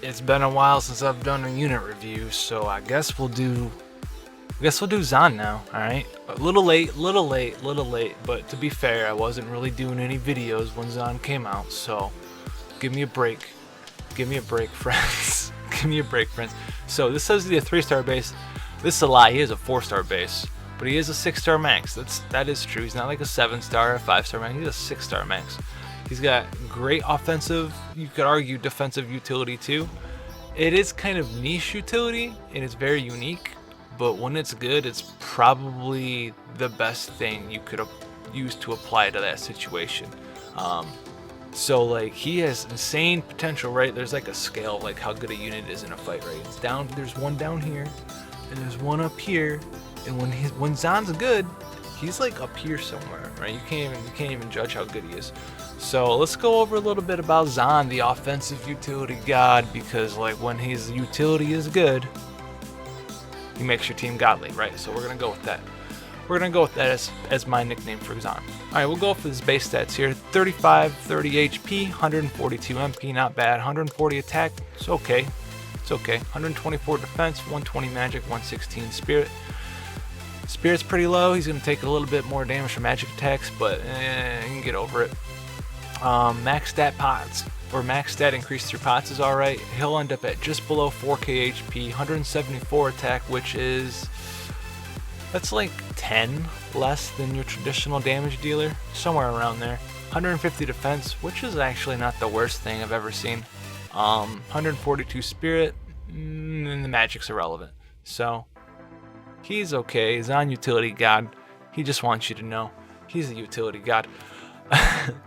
It's been a while since I've done a unit review, so I guess we'll do Xon now, alright? A little late, but to be fair, I wasn't really doing any videos when Xon came out, so give me a break. Give me a break, friends. Give me a break, friends. So this says he's a 3-star base. This is a lie, he is a 4-star base. But he is a 6-star max. That is true. He's not like a 7-star or 5-star max, he's a 6-star max. He's got great offensive, you could argue defensive utility too. It is kind of niche utility and it's very unique, but when it's good, it's probably the best thing you could use to apply to that situation. So like he has insane potential, right? There's like a scale of like how good a unit is in a fight, right? It's down. There's one down here, and there's one up here, and when Xon's good, he's like up here somewhere, right? You can't even judge how good he is. So let's go over a little bit about Xon, the offensive utility god, because like when his utility is good, he makes your team godly, right? So we're gonna go with that. We're gonna go with that as my nickname for Xon. Alright, we'll go for his base stats here. 35, 30 HP, 142 MP, not bad. 140 attack, it's okay. It's okay. 124 defense, 120 magic, 116 spirit. Spirit's pretty low. He's gonna take a little bit more damage from magic attacks, but you can get over it. Max stat pots, or max stat increase through pots is alright. He'll end up at just below 4k HP, 174 attack, which is, that's like 10 less than your traditional damage dealer, somewhere around there. 150 defense, which is actually not the worst thing I've ever seen. 142 spirit, and the magic's irrelevant. So, he's okay. He's on utility god. He just wants you to know he's a utility god.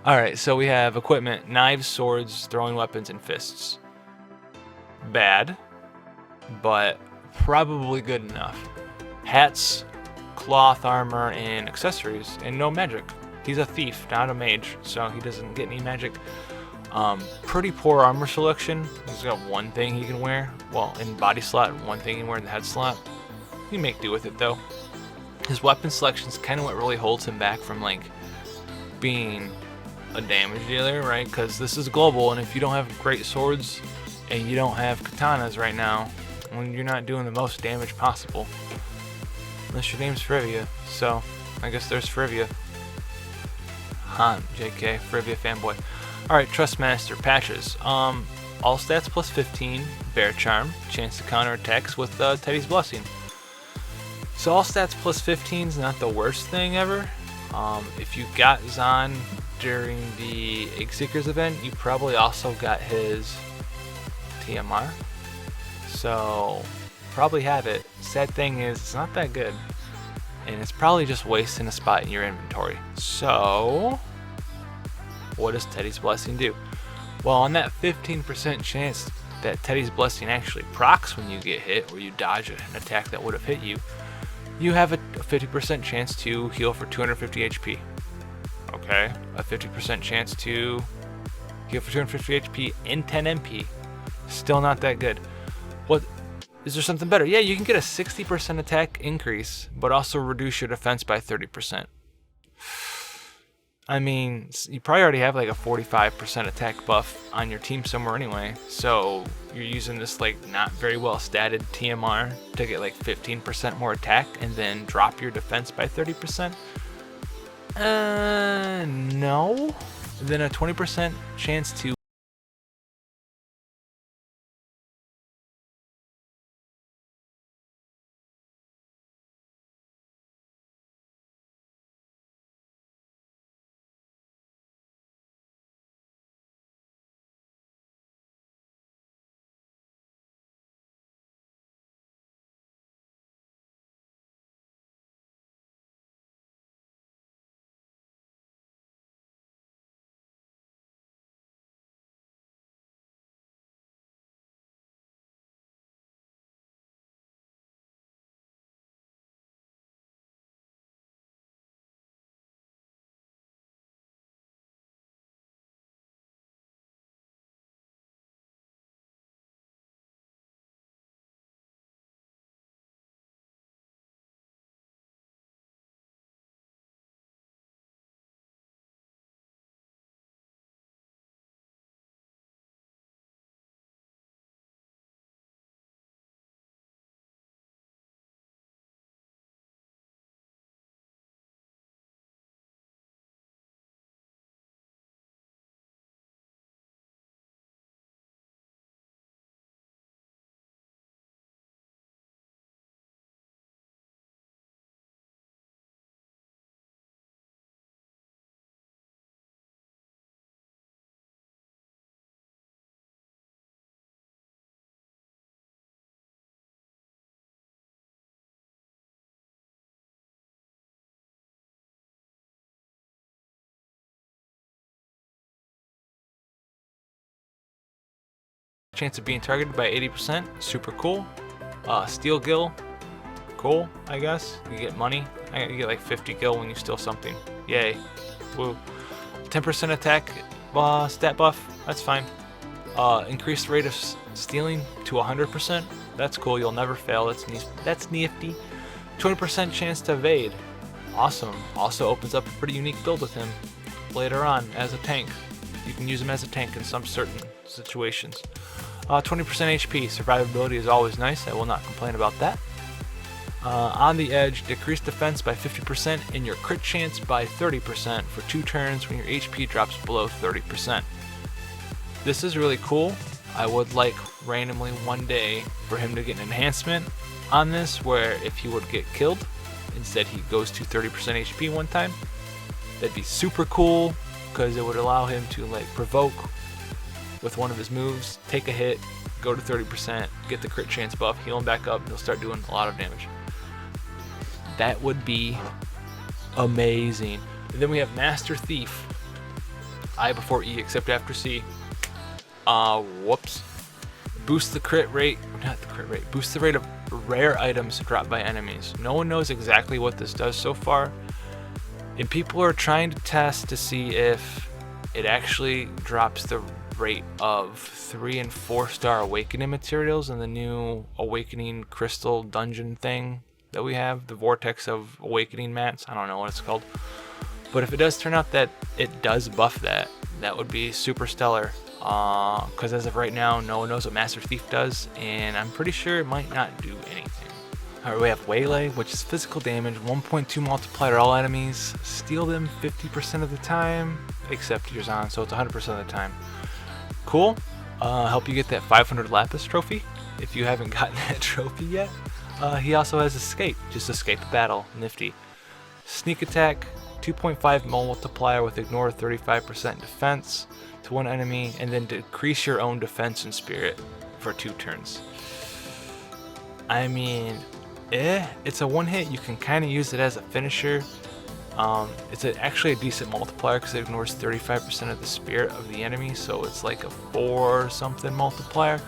Alright, so we have equipment: knives, swords, throwing weapons, and fists. Bad, but probably good enough. Hats, cloth armor, and accessories, and no magic. He's a thief, not a mage, so he doesn't get any magic. Pretty poor armor selection. He's got one thing he can wear, well, in body slot, one thing he can wear in the head slot. You make do with it though. His weapon selection is kind of what really holds him back from like being a damage dealer, right? Because this is global, and if you don't have great swords and you don't have katanas right now, when you're not doing the most damage possible. Unless your name's Frivia, so I guess there's Frivia. JK, Frivia fanboy. Alright, Trustmaster patches. All stats plus 15, Bear Charm, chance to counter attacks with Teddy's Blessing. So all stats plus 15 is not the worst thing ever. If you got Xon during the Eggseekers event, you probably also got his TMR. So probably have it. Sad thing is it's not that good, and it's probably just wasting a spot in your inventory. So what does Teddy's Blessing do? Well, on that 15% chance that Teddy's Blessing actually procs when you get hit or you dodge an attack that would have hit you, you have a 50% chance to heal for 250 HP. Okay, a 50% chance to heal for 250 HP and 10 MP. Still not that good. What is there something better? Yeah, you can get a 60% attack increase, but also reduce your defense by 30%. I mean, you probably already have like a 45% attack buff on your team somewhere anyway, so you're using this like not very well statted TMR to get like 15% more attack and then drop your defense by 30%? No. Then a 20% chance to chance of being targeted by 80%, super cool. Steal gil, cool, I guess. You get money. You get like 50 gil when you steal something. Yay. Woo. 10% attack stat buff, that's fine. Increased rate of stealing to 100%, that's cool, you'll never fail, that's nifty. 20% chance to evade, awesome. Also opens up a pretty unique build with him later on as a tank. You can use him as a tank in some certain situations. 20% HP, survivability is always nice, I will not complain about that. On the edge, decrease defense by 50% and your crit chance by 30% for 2 turns when your HP drops below 30%. This is really cool. I would like randomly one day for him to get an enhancement on this where if he would get killed, instead he goes to 30% HP one time. That'd be super cool because it would allow him to like provoke with one of his moves, take a hit, go to 30%, get the crit chance buff, heal him back up, he'll start doing a lot of damage. That would be amazing. And then we have Master Thief. I before E except after C. Whoops. Boost the crit rate, boost the rate of rare items dropped by enemies. No one knows exactly what this does so far. And people are trying to test to see if it actually drops the rate of 3 and 4 star awakening materials in the new awakening crystal dungeon thing that we have, the vortex of awakening mats. I don't know what it's called, but if it does turn out that it does buff that, that would be super stellar. Because as of right now, no one knows what Master Thief does, and I'm pretty sure it might not do anything. Alright, we have Waylay, which is physical damage, 1.2 multiplier to all enemies, steal them 50% of the time, except yours on, so it's 100% of the time. Cool. Help you get that 500 Lapis trophy, if you haven't gotten that trophy yet. He also has Escape, just escape a battle, nifty. Sneak attack, 2.5 multiplier with ignore 35% defense to one enemy, and then decrease your own defense and spirit for 2 turns. I mean, it's a one hit, you can kind of use it as a finisher. It's actually a decent multiplier because it ignores 35% of the spirit of the enemy, so it's like a 4 something multiplier.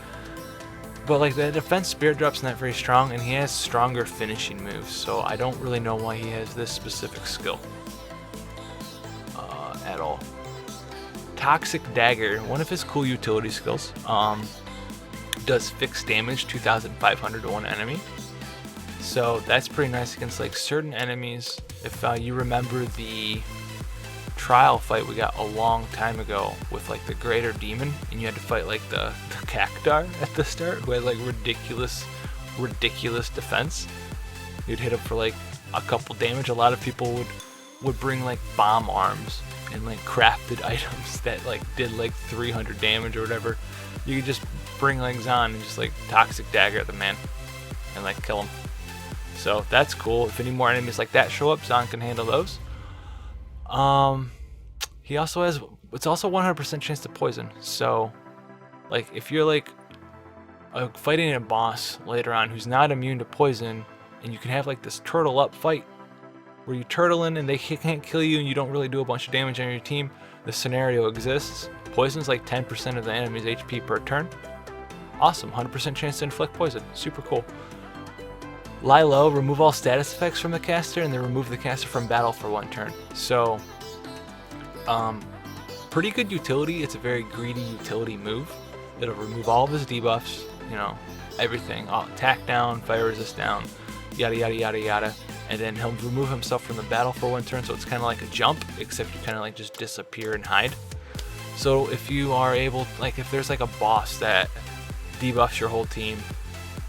But like the defense spirit drop's not very strong, and he has stronger finishing moves, so I don't really know why he has this specific skill at all. Toxic Dagger, one of his cool utility skills, does fixed damage 2,500 to one enemy. So that's pretty nice against like certain enemies. If you remember the trial fight we got a long time ago with like the greater demon, and you had to fight like the cactar at the start who had like ridiculous defense. You'd hit him for like a couple damage. A lot of people would bring like bomb arms and like crafted items that like did like 300 damage or whatever. You could just bring like Xon and just like Toxic Dagger at the man and like kill him. So that's cool. If any more enemies like that show up, Xon can handle those. He also has, it's also 100% chance to poison. So like if you're like fighting a boss later on who's not immune to poison, and you can have like this turtle up fight where you turtle in and they can't kill you and you don't really do a bunch of damage on your team, the scenario exists. Poison's like 10% of the enemy's HP per turn. Awesome, 100% chance to inflict poison, super cool. Lie low, remove all status effects from the caster, and then remove the caster from battle for 1 turn. So, pretty good utility. It's a very greedy utility move. It'll remove all of his debuffs, you know, everything. Attack down, fire resist down, yada yada yada yada. And then he'll remove himself from the battle for 1 turn, so it's kind of like a jump, except you kind of like just disappear and hide. So if you are able, like if there's like a boss that debuffs your whole team,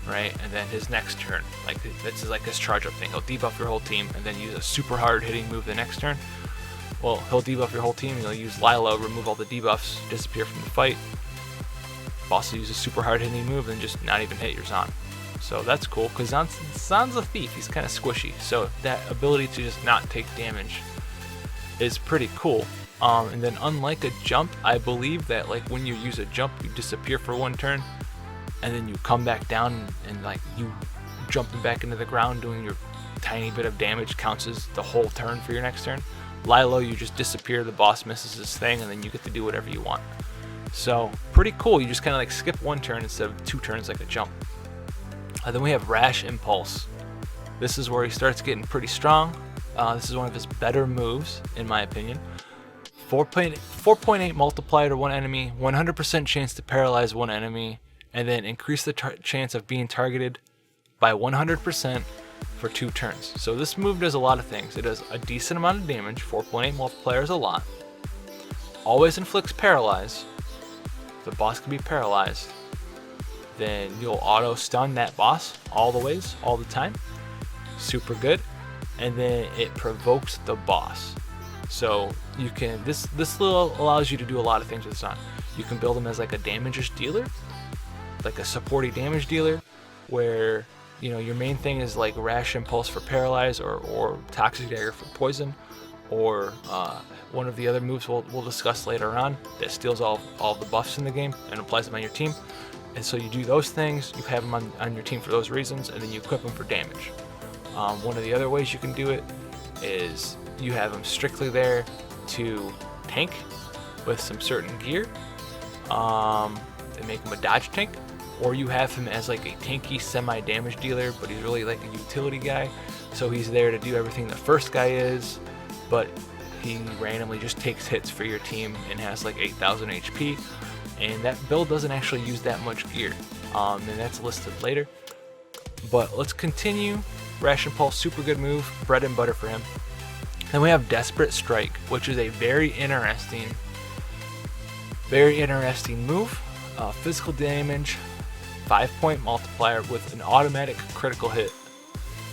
right, and then his next turn, like this is like his charge up thing, he'll debuff your whole team and then use a super hard hitting move the next turn. Well, he'll debuff your whole team and he'll use Lilo, remove all the debuffs, disappear from the fight. Boss will use a super hard hitting move and just not even hit your Xon. So that's cool, because Xon's a thief, he's kind of squishy, so that ability to just not take damage is pretty cool. And then unlike a jump, I believe that like when you use a jump, you disappear for 1 turn, and then you come back down and like you jumping back into the ground doing your tiny bit of damage counts as the whole turn for your next turn. Lilo, you just disappear, the boss misses his thing, and then you get to do whatever you want. So pretty cool. You just kind of like skip one turn instead of 2 turns like a jump. And then we have Rash Impulse. This is where he starts getting pretty strong. This is one of his better moves, in my opinion. 4.8 multiplier to one enemy, 100% chance to paralyze one enemy, and then increase the chance of being targeted by 100% for 2 turns. So this move does a lot of things. It does a decent amount of damage. 4.8 multiplier is a lot. Always inflicts paralyze. If the boss can be paralyzed, then you'll auto stun that boss all the time. Super good. And then it provokes the boss. So you can, this little allows you to do a lot of things with Xon. You can build him as like a damage dealer, like a supporty damage dealer, where your main thing is like Rash Impulse for paralyze, or Toxic Dagger for poison, or one of the other moves we'll discuss later on that steals all the buffs in the game and applies them on your team. And so you do those things, you have them on your team for those reasons, and then you equip them for damage. One of the other ways you can do it is you have him strictly there to tank with some certain gear, and make him a dodge tank, or you have him as like a tanky semi-damage dealer, but he's really like a utility guy, so he's there to do everything the first guy is, but he randomly just takes hits for your team and has like 8,000 HP, and that build doesn't actually use that much gear, and that's listed later. But let's continue. Rash Impulse, super good move, bread and butter for him. Then we have Desperate Strike, which is a very interesting move. Physical damage, 5-point multiplier with an automatic critical hit,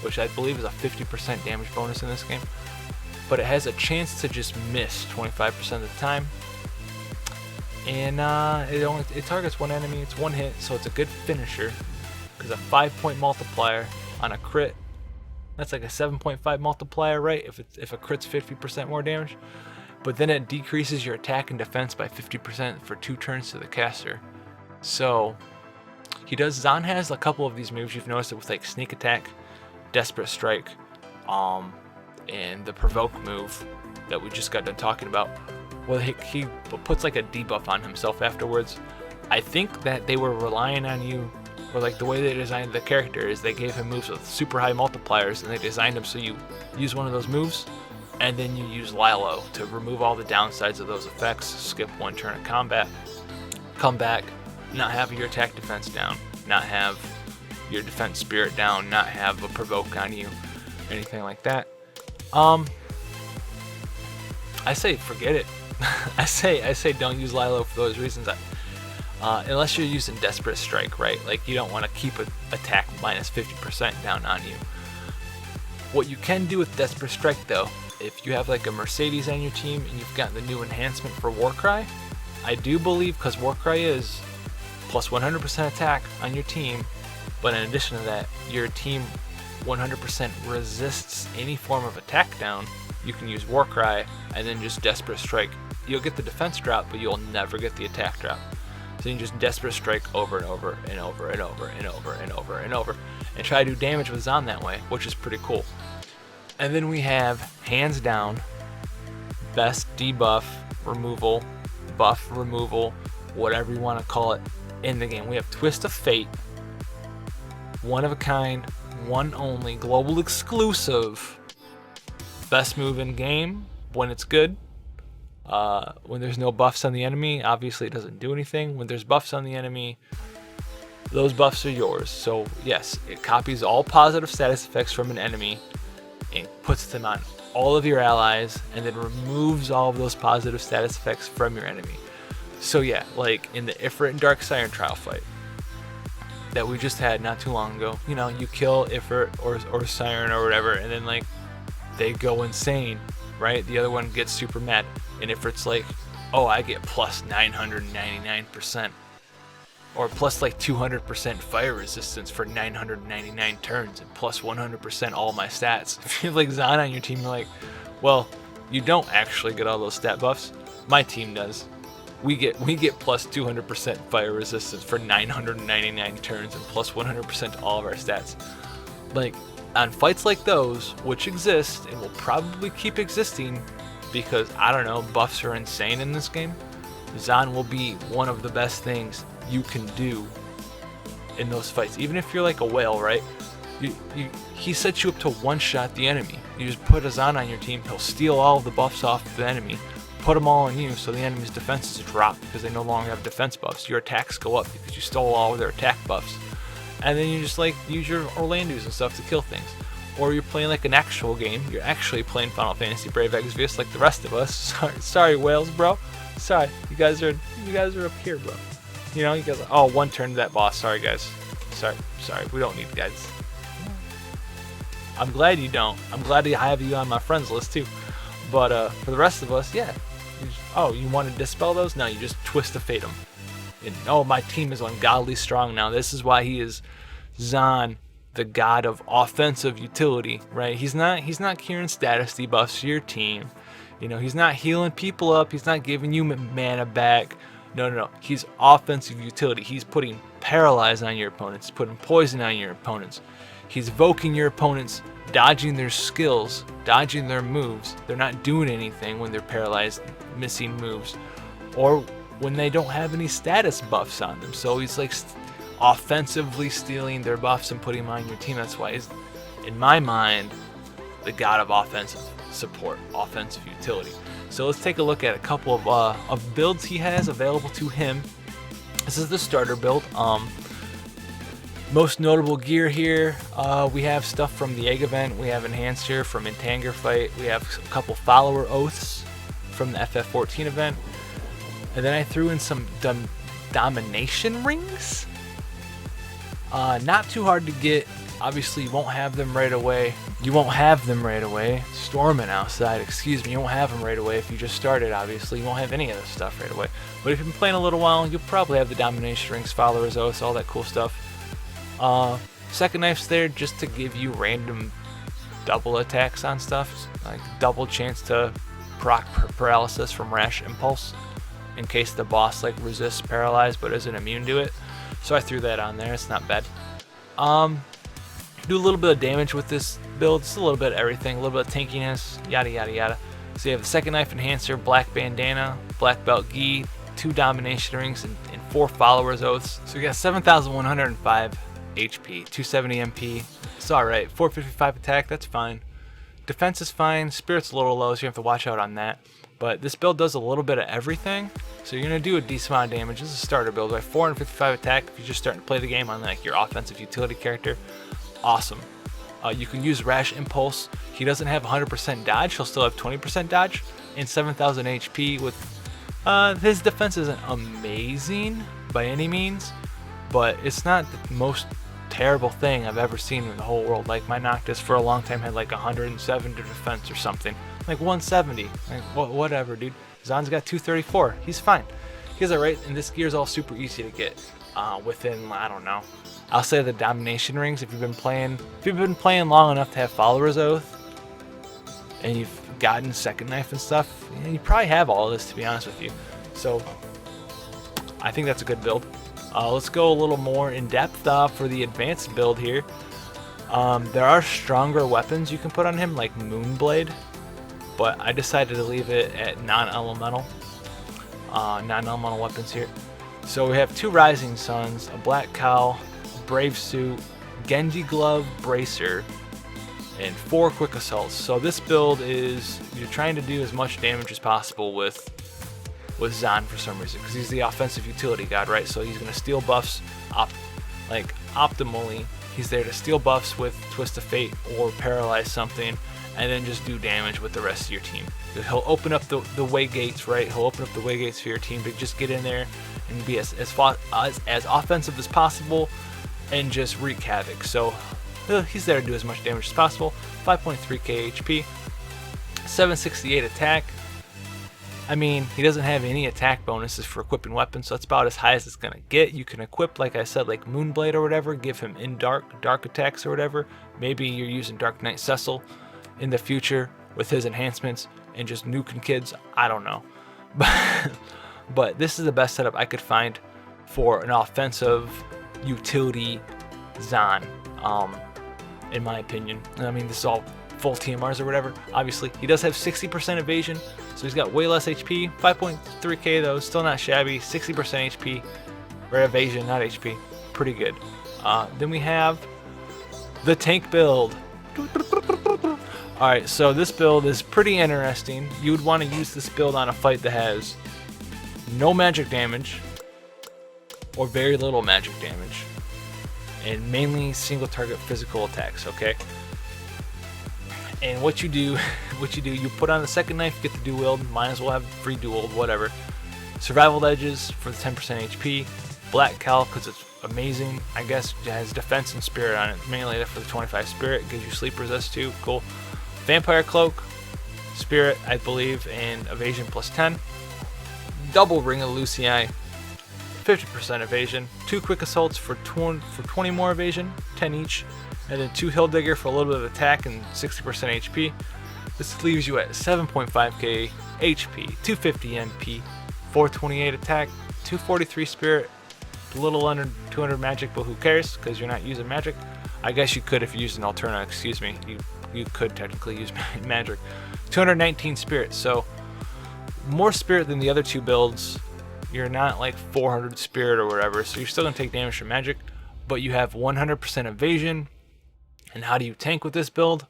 which I believe is a 50% damage bonus in this game. But it has a chance to just miss 25% of the time. And it targets one enemy, it's one hit, so it's a good finisher. Because a 5-point multiplier on a crit, that's like a 7.5 multiplier, right? If a crit's 50% more damage. But then it decreases your attack and defense by 50% for 2 turns to the caster. So Xon has a couple of these moves. You've noticed it with like Sneak Attack, Desperate Strike, and the Provoke move that we just got done talking about. Well, he puts like a debuff on himself afterwards. I think that they were relying on you, or like the way they designed the character is they gave him moves with super high multipliers, and they designed him so you use one of those moves and then you use Lilo to remove all the downsides of those effects, skip 1 turn of combat, come back, not have your attack defense down, not have your defense spirit down, not have a provoke on you, anything like that. I say forget it. I say don't use Lilo for those reasons. Unless you're using Desperate Strike, right? Like you don't want to keep an attack minus 50% down on you. What you can do with Desperate Strike though, if you have like a Mercedes on your team and you've got the new enhancement for Warcry, I do believe, because Warcry is plus 100% attack on your team, but in addition to that, your team 100% resists any form of attack down, you can use Warcry and then just Desperate Strike. You'll get the defense drop, but you'll never get the attack drop. So you can just Desperate Strike over and over and over and over and over and over and over and try to do damage with Xon that way, which is pretty cool. And then we have, hands down, best debuff removal, buff removal, whatever you want to call it, in the game. We have Twist of Fate, one of a kind, one only, global exclusive, best move in game when it's good. When there's no buffs on the enemy, obviously it doesn't do anything. When there's buffs on the enemy, those buffs are yours. So yes, it copies all positive status effects from an enemy and puts them on all of your allies, and then removes all of those positive status effects from your enemy. So yeah, like in the Ifrit and Dark Siren trial fight that we just had not too long ago, you know, you kill Ifrit or Siren or whatever, and then like they go insane, right? The other one gets super mad, and Ifrit's like, oh, I get plus 999%, or plus like 200% fire resistance for 999 turns, and plus 100% all my stats. If you have like Xon on your team, you're like, well, you don't actually get all those stat buffs. My team does. We get plus 200% fire resistance for 999 turns and plus 100% all of our stats. Like, on fights like those, which exist and will probably keep existing because, I don't know, buffs are insane in this game, Xon will be one of the best things you can do in those fights. Even if you're like a whale, right? He sets you up to one-shot the enemy. You just put a Xon on your team, he'll steal all of the buffs off the enemy, put them all on you, so the enemy's defenses drop because they no longer have defense buffs. Your attacks go up because you stole all of their attack buffs. And then you just like use your Orlandos and stuff to kill things. Or you're playing like an actual game. You're actually playing Final Fantasy Brave Exvius like the rest of us. Sorry, whales, bro. Sorry, you guys are up here, bro. You know, you guys. Oh, one turn to that boss. Sorry, guys. Sorry. We don't need guys. I'm glad you don't. I'm glad to have you on my friends list too. But for the rest of us, yeah. You want to dispel those? No, you just twist to fate them. And oh, my team is ungodly strong now. This is why he is Xon, the god of offensive utility, right? He's not curing status debuffs to your team. You know, he's not healing people up. He's not giving you mana back. No. He's offensive utility. He's putting paralyze on your opponents, putting poison on your opponents. He's evoking your opponents, dodging their skills, dodging their moves. They're not doing anything when they're paralyzed, missing moves, or when they don't have any status buffs on them. So he's like offensively stealing their buffs and putting them on your team. That's why he's, in my mind, the god of offensive support, offensive utility. So let's take a look at a couple of builds he has available to him. This is the starter build. Most notable gear here, we have stuff from the Egg event, we have Enhancer from Intanger Fight, we have a couple Follower Oaths from the FF14 event, and then I threw in some Domination Rings. Not too hard to get. Obviously, you won't have them right away. Storming outside, excuse me. You won't have them right away if you just started, obviously. You won't have any of this stuff right away. But if you've been playing a little while, you'll probably have the Domination Rings, Followers Oaths, all that cool stuff. Second knife's there just to give you random double attacks on stuff, like double chance to proc paralysis from Rash Impulse in case the boss like resists paralyze but isn't immune to it. So I threw that on there. It's not bad. Do a little bit of damage with this build. It's a little bit of everything, a little bit of tankiness, yada yada yada. So you have the second knife enhancer, black bandana, black belt gi, 2 domination rings, and 4 followers oaths. So you got 7,105 HP, 270 MP. It's alright. 455 attack, that's fine. Defense is fine. Spirit's a little low, so you have to watch out on that. But this build does a little bit of everything. So you're going to do a decent amount of damage. This is a starter build. By 455 attack, if you're just starting to play the game on like your offensive utility character, awesome. You can use Rash Impulse. He doesn't have 100% dodge. He'll still have 20% dodge and 7,000 HP. With his defense isn't amazing by any means, but it's not the most terrible thing I've ever seen in the whole world. Like my Noctis for a long time had like 107 to defense or something, like 170. Like whatever, dude. Xon's got 234. He's fine. He's alright, and this gear's all super easy to get within, I don't know, I'll say the domination rings. If you've been playing long enough to have Follower's Oath, and you've gotten second knife and stuff, you probably have all of this, to be honest with you. So I think that's a good build. Let's go a little more in depth for the advanced build here. There are stronger weapons you can put on him, like Moonblade, but I decided to leave it at non-elemental weapons here. So we have 2 Rising Suns, a Black Cowl, Brave Suit, Genji Glove, Bracer, and 4 Quick Assaults. So this build is, you're trying to do as much damage as possible with Xon for some reason, because he's the offensive utility god, right? So he's going to steal buffs optimally. He's there to steal buffs with Twist of Fate or paralyze something, and then just do damage with the rest of your team. He'll open up the way gates, right? He'll open up the way gates for your team to just get in there and be as offensive as possible and just wreak havoc. So he's there to do as much damage as possible. 5.3k HP, 768 attack. I mean, he doesn't have any attack bonuses for equipping weapons, so that's about as high as it's gonna get. You can equip, like I said, like Moonblade or whatever, give him in dark attacks or whatever. Maybe you're using Dark Knight Cecil in the future with his enhancements and just nuking kids. I don't know. But this is the best setup I could find for an offensive utility Xon, in my opinion. I mean, this is all full TMRs or whatever. Obviously, he does have 60% evasion, so he's got way less HP. 5.3k though, still not shabby. 60% HP, or evasion, not HP. Pretty good. Then we have the tank build. Alright, so this build is pretty interesting. You would want to use this build on a fight that has no magic damage, or very little magic damage, and mainly single target physical attacks, okay? And what you do, you put on the second knife, get the dual wield, might as well have free dual wield, whatever. Survival edges for the 10% HP, black cal because it's amazing, I guess. It has defense and spirit on it, mainly for the 25 spirit, gives you sleep resist too, cool. Vampire cloak, spirit I believe, and evasion plus 10. Double ring of Lucii, 50% evasion, 2 quick assaults for 20 more evasion, 10 each, and then 2 hill digger for a little bit of attack and 60% HP. This leaves you at 7.5k HP, 250 MP, 428 attack, 243 spirit, a little under 200 magic, but who cares because you're not using magic. I guess you could if you used an Alterna, excuse me, you could technically use magic. 219 spirit, so more spirit than the other two builds. You're not like 400 spirit or whatever, so you're still gonna take damage from magic, but you have 100% evasion. And how do you tank with this build?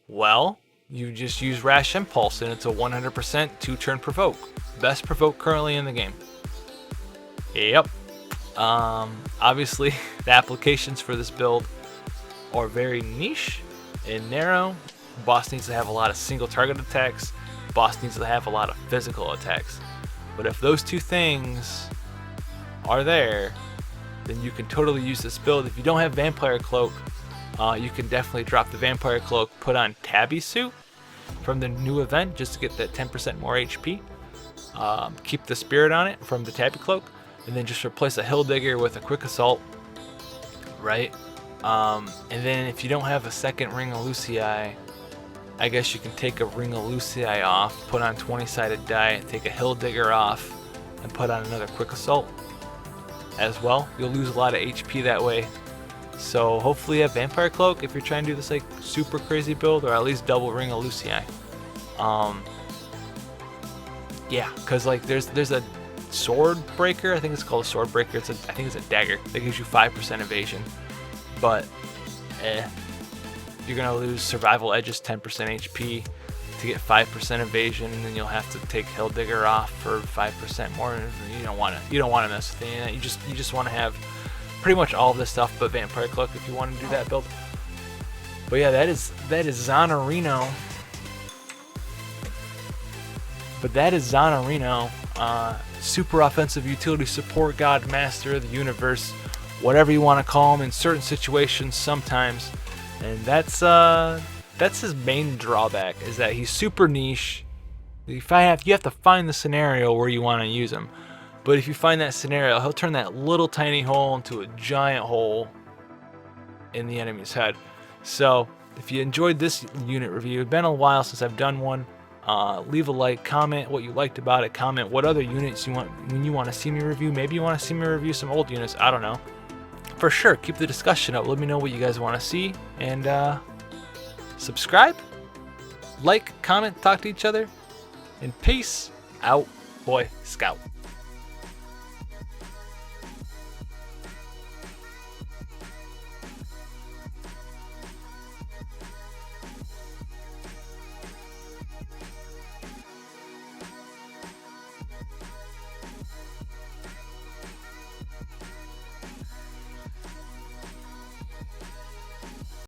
Well, you just use Rash Impulse, and it's a 100% 2-turn provoke. Best provoke currently in the game. Yep. Obviously, the applications for this build are very niche and narrow. Boss needs to have a lot of single target attacks. Boss needs to have a lot of physical attacks. But if those two things are there, then you can totally use this build. If you don't have Vampire Cloak, you can definitely drop the Vampire Cloak, put on Tabby Suit from the new event just to get that 10% more HP. Keep the Spirit on it from the Tabby Cloak, and then just replace a Hill Digger with a Quick Assault, right? And then if you don't have a second Ring of Lucii, I guess you can take a Ring of Lucii off, put on 20-sided die, take a Hill Digger off, and put on another Quick Assault as well. You'll lose a lot of HP that way. So hopefully you have Vampire Cloak if you're trying to do this like super crazy build, or at least double Ring of Lucii. Yeah, because like there's a Sword Breaker, I think it's called a Sword Breaker. I think it's a dagger that gives you 5% evasion, but you're gonna lose Survival Edges 10% HP to get 5% evasion, and then you'll have to take Hill Digger off for 5% more. You don't want to mess with any of that. You just want to have pretty much all of this stuff but Vampire Cloak if you want to do that build. But yeah, that is Xon. But that is Xon. Super offensive utility support, God, Master of the Universe, whatever you want to call him in certain situations sometimes. And that's his main drawback, is that he's super niche. You have to find the scenario where you want to use him. But if you find that scenario, he'll turn that little tiny hole into a giant hole in the enemy's head. So if you enjoyed this unit review, it's been a while since I've done one. Leave a like, comment what you liked about it, comment what other units you want to see me review. Maybe you want to see me review some old units, I don't know. For sure, keep the discussion up. Let me know what you guys want to see, and subscribe, like, comment, talk to each other, and peace out, Boy Scout.